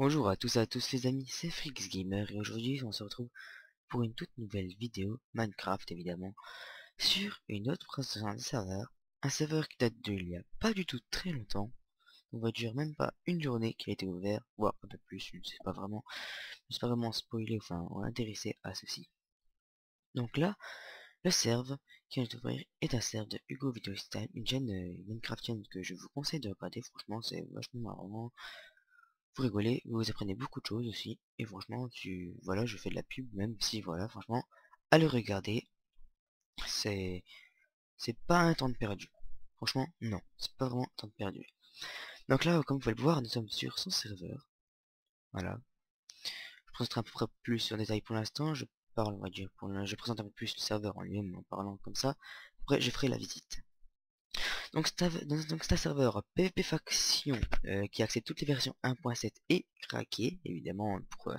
Bonjour à tous et à tous les amis, c'est Frix Gamer et aujourd'hui on se retrouve pour une toute nouvelle vidéo, Minecraft évidemment, sur une autre présentation de serveur, un serveur qui date de il y a pas du tout très longtemps, on va dire même pas une journée qui a été ouvert, voire un peu plus, je ne sais pas vraiment, je ne sais pas vraiment spoiler, enfin on est intéressé à ceci. Donc là, le serve qui vient d'ouvrir est un serve de Hugo Video Style, une chaîne Minecraftienne que je vous conseille de regarder, franchement c'est vachement marrant. Vous rigolez, vous apprenez beaucoup de choses aussi. Et franchement, voilà, je fais de la pub, même si, voilà, franchement, à le regarder, c'est, c'est pas un temps de perdu. Franchement, non, c'est pas vraiment un temps de perdu. Donc là, comme vous pouvez le voir, nous sommes sur son serveur. Voilà. Je présenterai un peu près plus en détail pour l'instant. Je parle, on va dire, je présente un peu plus le serveur en lui-même en parlant comme ça. Après, je ferai la visite. Donc c'est un serveur PvP Faction qui accepte toutes les versions 1.7 et craqué, évidemment, pour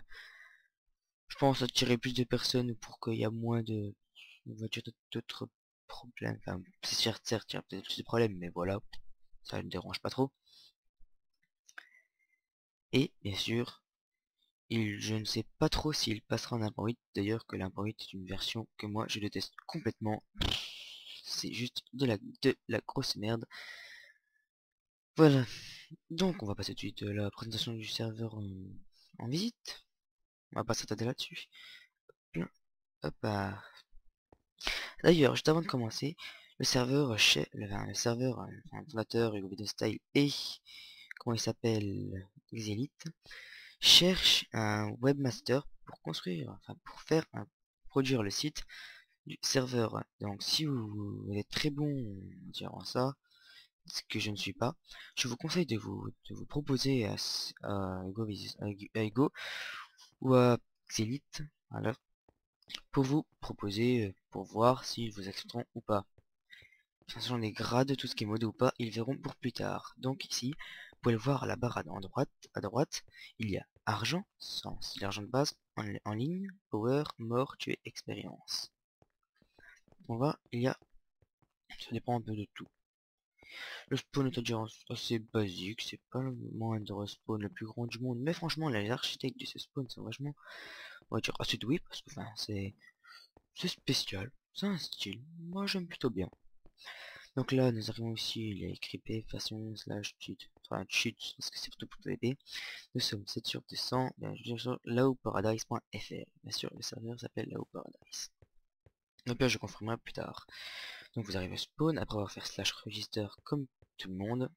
je pense attirer plus de personnes pour qu'il y a moins de, on va dire, d'autres problèmes. Enfin, c'est certes, il y a peut-être plus de problèmes, mais voilà, ça ne dérange pas trop. Et bien sûr, je ne sais pas trop s'il passera en 1.8. D'ailleurs, que l'1.8 est une version que moi je déteste complètement. C'est juste de la grosse merde. Voilà. Donc, on va passer tout de suite à la présentation du serveur en visite. On va pas s'attarder là-dessus. Hop, bah. D'ailleurs, juste avant de commencer, le serveur, le serveur, enfin, fondateur Hugo Video Style et comment il s'appelle, Xelite, cherche un webmaster pour construire, enfin pour faire produire le site du serveur. Donc si vous êtes très bon en ça, ce que je ne suis pas, je vous conseille de vous proposer à Hugo ou à Xelite, voilà, pour vous proposer, pour voir s'ils vous accepteront ou pas. Attention les grades, tout ce qui est mode ou pas, ils verront pour plus tard. Donc ici, vous pouvez le voir à la barre à droite, il y a argent, c'est l'argent de base, en ligne, power, mort, tuer, expérience. On va, ça dépend un peu de tout. Le spawn est déjà assez basique, c'est pas le moindre spawn le plus grand du monde, mais franchement les architectes de ce spawn sont vachement, on va dire, assez doués, parce que enfin, c'est spécial, c'est un style, moi j'aime plutôt bien. Donc là, nous arrivons ici, il est écrit façon slash cheat, enfin cheat, parce que c'est surtout pour PvP. Nous sommes 7 sur 200, bien sûr, laoparadise.fr. Bien sûr, le serveur s'appelle laoparadise. Donc là, je confirmerai plus tard. Donc vous arrivez au spawn, après avoir fait slash register comme tout le monde,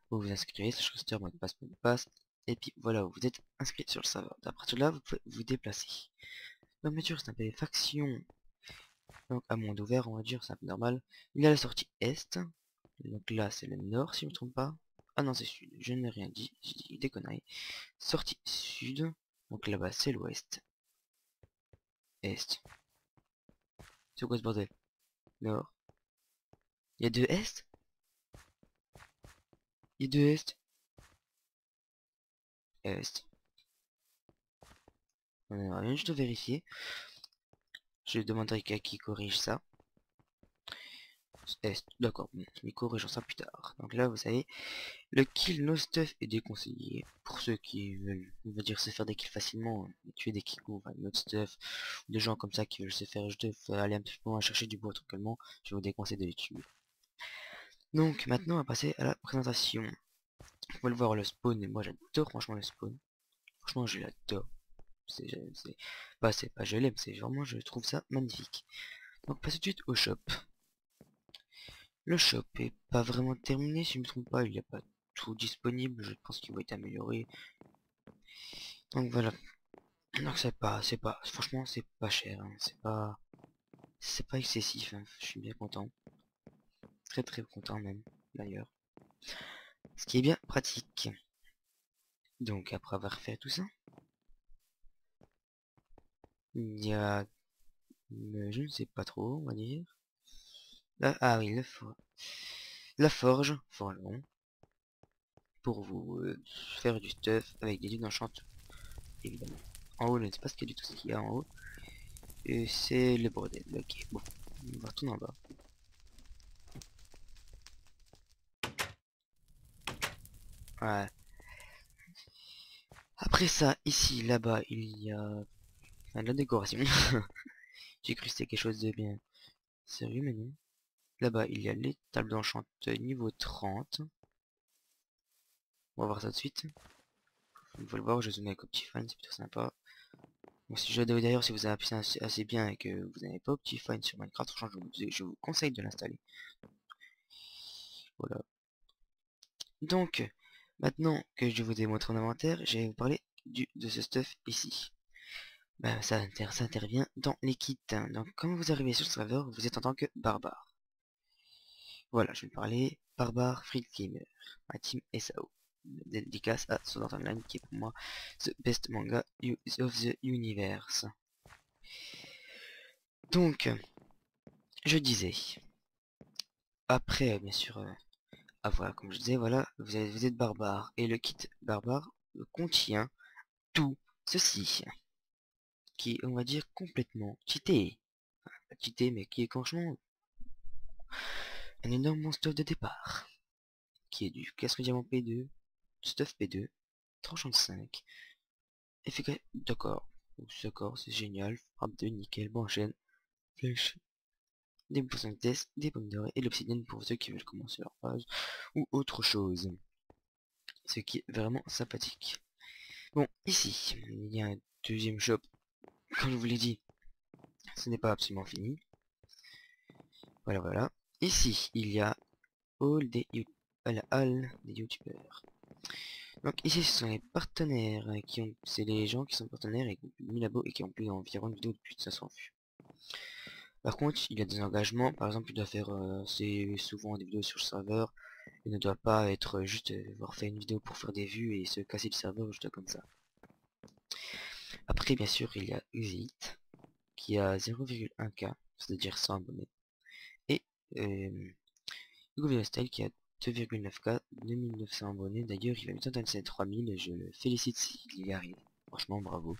vous vous inscrivez, slash register, mot de passe, et puis voilà, vous êtes inscrit sur le serveur. À partir de là, vous pouvez vous déplacer. Donc bien sûr, c'est un PvP faction, donc à monde ouvert, on va dire, c'est un peu normal. Il y a la sortie est, donc là c'est le nord si je me trompe pas. Ah non c'est sud, je n'ai rien dit, j'ai dit des conneries. Sortie sud, donc là-bas c'est l'ouest. Est. C'est quoi ce bordel? Nord. Il y a deux est? Il y a deux est? Est. On va rien juste vérifier. Je demanderai à qui corrige ça. Est. D'accord, bon, ils corrigeront ça plus tard. Donc là vous savez, le kill no stuff est déconseillé pour ceux qui veulent, on va dire, se faire des kills facilement, tuer des kikos, enfin, no stuff, ou des gens comme ça qui veulent se faire juste aller un petit peu loin chercher du bois tranquillement, je vous déconseille de les tuer. Donc maintenant on va passer à la présentation. Vous pouvez le voir le spawn, et moi j'adore franchement le spawn. Franchement je l'adore. C'est pas je l'aime, c'est vraiment je trouve ça magnifique. Donc passe tout de suite au shop. Le shop est pas vraiment terminé si je me trompe pas, il n'y a pas tout disponible, je pense qu'il va être amélioré. Donc voilà. Donc franchement c'est pas cher, hein. C'est pas excessif, hein. Je suis bien content. Très très content même, d'ailleurs. Ce qui est bien pratique. Donc après avoir fait tout ça, il y a, je ne sais pas trop, on va dire. Là, ah oui, la forge, forgeron, pour vous faire du stuff avec des dunes enchantes, évidemment. En haut, je ne sais pas ce qu'il y a du tout ce qu'il y a en haut. Et c'est le bordel, ok, bon, on va retourner en bas. Ouais. Après ça, ici, là-bas, il y a enfin, de la décoration. J'ai cru que c'était quelque chose de bien sérieux, mais non. Là-bas, il y a les tables d'enchant niveau 30. On va voir ça de suite. Il faut le voir, je zoome avec Optifine, c'est plutôt sympa. Bon, si je d'ailleurs, si vous avez apprécié assez bien et que vous n'avez pas Optifine sur Minecraft, franchement, je vous conseille de l'installer. Voilà. Donc, maintenant que je vous ai montré mon inventaire, je vais vous parler de ce stuff ici. Ben, ça intervient dans les kits. Donc, quand vous arrivez sur le serveur, vous êtes en tant que barbare. Voilà, je vais parler barbare Free Gamer, ma team SAO. Dédicace à Sword Art Online qui est pour moi the best manga of the universe. Donc, je disais, après bien sûr, voilà, comme je disais, voilà, vous êtes barbare et le kit barbare contient tout ceci, qui est, on va dire, complètement cheaté. Enfin, pas cheaté, mais qui est franchement un énorme monstre de départ, qui est du casque diamant P2, stuff P2, tranchant de 5, efficace, d'accord, c'est génial, frappe de nickel, bon enchaîne, flèche, des poissons de test, des pommes dorées et l'obsidienne pour ceux qui veulent commencer leur phase, ou autre chose, ce qui est vraiment sympathique. Bon, ici, il y a un deuxième shop, comme je vous l'ai dit, ce n'est pas absolument fini, voilà. Ici, il y a la hall des youtubeurs. Donc ici ce sont les partenaires c'est les gens qui sont partenaires et qui ont plus de 1000 abos et qui ont plus environ une vidéo de plus de 500 vues. Par contre, il y a des engagements, par exemple, il doit faire c'est souvent des vidéos sur le serveur, il ne doit pas être juste avoir fait une vidéo pour faire des vues et se casser le serveur juste comme ça. Après, bien sûr, il y a Useat qui a 0,1K, c'est-à-dire 100 abonnés, et Google Style qui a 2,9K, 2900 abonnés. D'ailleurs, il va bientôt atteindre ses 3000 et je le félicite s'il y arrive. Franchement, bravo.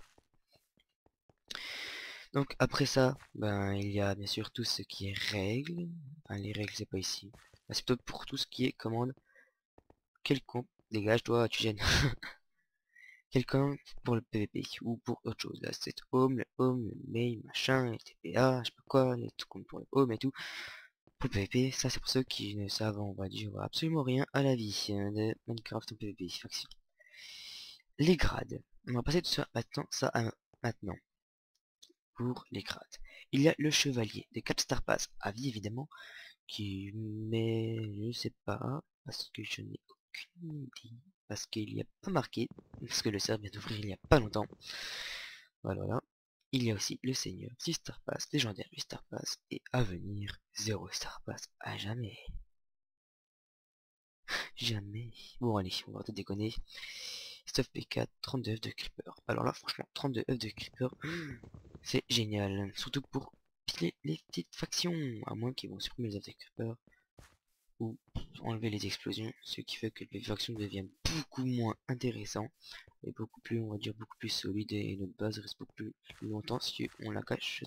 Donc après ça, ben il y a bien sûr tout ce qui est règles. Enfin, les règles c'est pas ici. Ben, c'est plutôt pour tout ce qui est commande. Quelconque, dégage toi, tu gênes. Quelqu'un pour le PVP ou pour autre chose. Là c'est le home, le mail, machin, les TPA, je sais pas quoi, les tout comme pour le home et tout. Pour le PVP, ça c'est pour ceux qui ne savent, on va dire, absolument rien à la vie de Minecraft en PVP faction. Les grades. On va passer de ça maintenant, maintenant. Pour les grades. Il y a le chevalier de 4 Star Pass à vie évidemment, qui mais je sais pas, parce que je n'ai aucune idée, parce qu'il n'y a pas marqué, parce que le serveur vient d'ouvrir il n'y a pas longtemps. Voilà. Il y a aussi le seigneur 6 Star Pass, légendaire 8 Star Pass, et à venir 0 Star Pass à jamais. Jamais. Bon allez, on va te déconner. Stuff P4, 32 œufs de creeper. Alors là franchement 32 œufs de creeper, c'est génial. Surtout pour piler les petites factions. À moins qu'ils vont supprimer les attaques creeper. Ou enlever les explosions. Ce qui fait que les factions deviennent beaucoup moins intéressantes. Et beaucoup plus, on va dire, beaucoup plus solides. Et notre base reste beaucoup plus longtemps si on la cache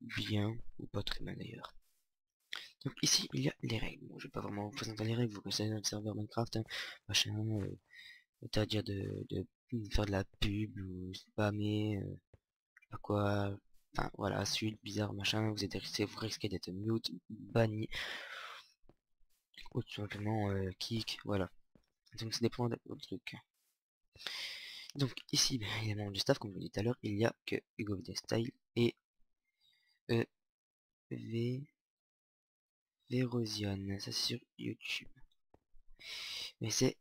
bien. Ou pas très bien d'ailleurs. Donc ici il y a les règles. Bon, je vais pas vraiment vous présenter les règles. Vous connaissez notre serveur Minecraft. Hein, machin. C'est-à-dire de faire de la pub ou spammer. Pas quoi, enfin voilà, suite bizarre machin, vous risquez d'être mute, banni, ou tout simplement kick, voilà. Donc ça dépend de votre truc. Donc ici, bien évidemment du staff, comme je vous l'ai dit tout à l'heure, il y a que Hugo Style et Verosion, ça c'est sur YouTube. Mais c'est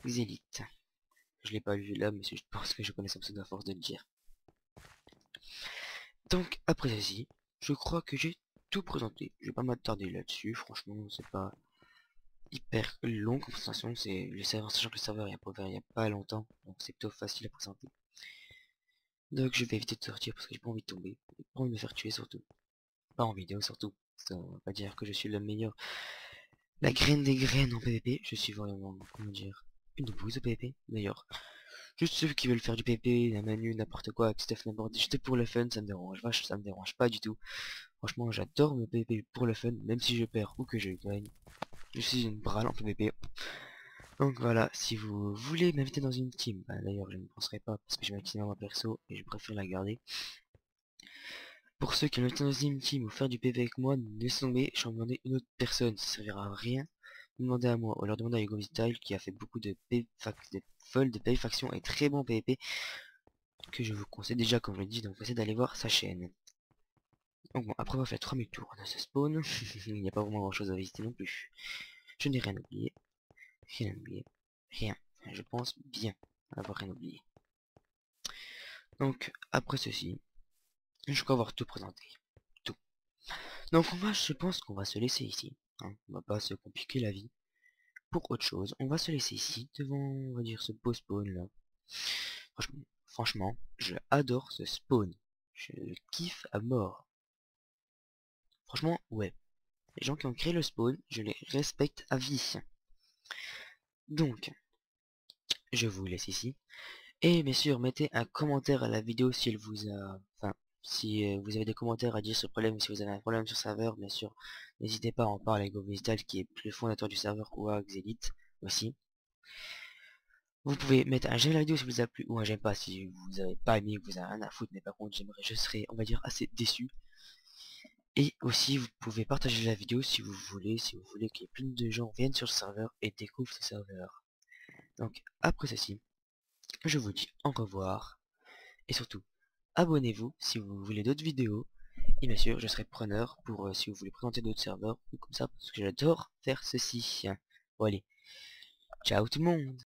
Xélite. Je l'ai pas vu là, mais je pense que je connais son pseudo à force de le dire. Donc après ceci, je crois que j'ai tout présenté. Je vais pas m'attarder là-dessus, franchement, c'est pas hyper long comme présentation, c'est le serveur, sachant que le serveur est ouvert il y a pas longtemps, donc c'est plutôt facile à présenter. Donc je vais éviter de sortir parce que j'ai pas envie de tomber, j'ai pas envie de me faire tuer surtout. Pas en vidéo surtout, ça va pas dire que je suis le meilleur. La graine des graines en PvP, je suis vraiment, comment dire, une bouse au PvP, d'ailleurs. Juste ceux qui veulent faire du PvP, la manu, n'importe quoi, stuff, n'importe, juste pour le fun, ça me dérange pas du tout. Franchement, j'adore me PvP pour le fun, même si je perds ou que je gagne. Je suis une brale en PvP. Donc voilà, si vous voulez m'inviter dans une team, bah, d'ailleurs je ne penserai pas parce que je vais activer moi perso et je préfère la garder. Pour ceux qui veulent m'inviter dans une team ou faire du PV avec moi, laissez tomber, je vais en demander une autre personne, ça servira à rien. Demandez à moi, ou leur demander à Hugo Style qui a fait beaucoup de PV faction et très bon PVP que je vous conseille déjà comme je l'ai dit, donc essayez d'aller voir sa chaîne. Donc bon, après avoir fait 3000 tours de ce spawn, il n'y a pas vraiment grand chose à visiter non plus. Je n'ai rien oublié, rien. Enfin, je pense bien avoir rien oublié. Donc après ceci, je crois avoir tout présenté. Tout. Donc moi je pense qu'on va se laisser ici. Hein. On va pas se compliquer la vie. Pour autre chose, on va se laisser ici devant, on va dire, ce beau spawn là. Franchement, je adore ce spawn. Je le kiffe à mort. Franchement, ouais. Les gens qui ont créé le spawn, je les respecte à vie. Donc, je vous laisse ici. Et bien sûr, mettez un commentaire à la vidéo si elle vous a... Enfin, si vous avez des commentaires à dire sur le problème, si vous avez un problème sur le serveur, bien sûr, n'hésitez pas à en parler avec Govistal qui est le fondateur du serveur ou à Xelite aussi. Vous pouvez mettre un j'aime la vidéo si vous a plu ou un j'aime pas si vous avez pas aimé ou vous avez rien à foutre, mais par contre je serais, on va dire, assez déçu. Et aussi vous pouvez partager la vidéo si vous voulez que plein de gens viennent sur le serveur et découvrent ce serveur. Donc après ceci, je vous dis au revoir et surtout abonnez-vous si vous voulez d'autres vidéos. Et bien sûr je serai preneur pour si vous voulez présenter d'autres serveurs ou comme ça parce que j'adore faire ceci. Bon allez, ciao tout le monde.